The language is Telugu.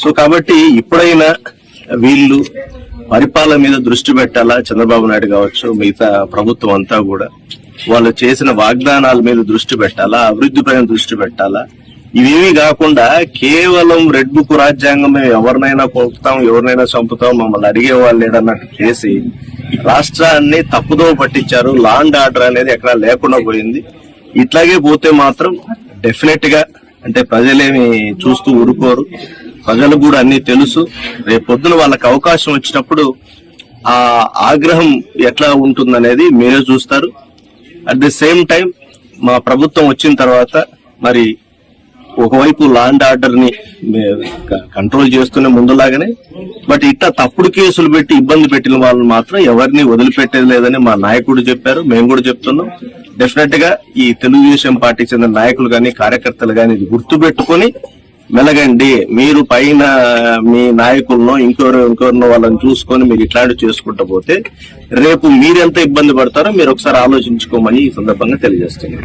సో కాబట్టి ఇప్పుడైనా వీళ్ళు పరిపాలన మీద దృష్టి పెట్టాలా, చంద్రబాబు నాయుడు కావచ్చు మిగతా ప్రభుత్వం అంతా కూడా వాళ్ళు చేసిన వాగ్దానాల మీద దృష్టి పెట్టాలా, అభివృద్ధి పైన దృష్టి పెట్టాలా. ఇవేమీ కాకుండా కేవలం రెడ్ బుక్ రాజ్యాంగం మేము ఎవరినైనా కొలుపుతాం, ఎవరినైనా చంపుతాం, మమ్మల్ని అడిగే వాళ్ళు లేడన్నట్టు చేసి రాష్ట్రాన్ని తప్పుదోవ పట్టించారు. లా అండ్ ఆర్డర్ అనేది ఎక్కడా లేకుండా పోయింది. ఇట్లాగే పోతే మాత్రం డెఫినెట్ గా అంటే ప్రజలేమి చూస్తూ ఊరుకోరు. ప్రజలు కూడా అన్ని తెలుసు. రేపు పొద్దున వాళ్ళకి అవకాశం వచ్చినప్పుడు ఆ ఆగ్రహం ఎట్లా ఉంటుందనేది మీరే చూస్తారు. అట్ ది సేమ్ టైం మా ప్రభుత్వం వచ్చిన తర్వాత మరి ఒకవైపు లా అండ్ ఆర్డర్ ని కంట్రోల్ చేస్తూనే ముందులాగానే, బట్ ఇట్లా తప్పుడు కేసులు పెట్టి ఇబ్బంది పెట్టిన వాళ్ళని మాత్రం ఎవరిని వదిలిపెట్టేది లేదని మా నాయకుడు చెప్పారు, మేము కూడా చెప్తున్నాం. డెఫినెట్ గా ఈ తెలుగుదేశం పార్టీకి చెందిన నాయకులు గాని కార్యకర్తలు గాని ఇది గుర్తు పెట్టుకుని మెలగండి. మీరు పైన మీ నాయకులను ఇంకోరినో వాళ్ళని చూసుకొని మీరు ఇట్లాంటివి చేసుకుంటూ పోతే రేపు మీరెంత ఇబ్బంది పడతారో మీరు ఒకసారి ఆలోచించుకోమని ఈ సందర్భంగా తెలియజేస్తున్నాం.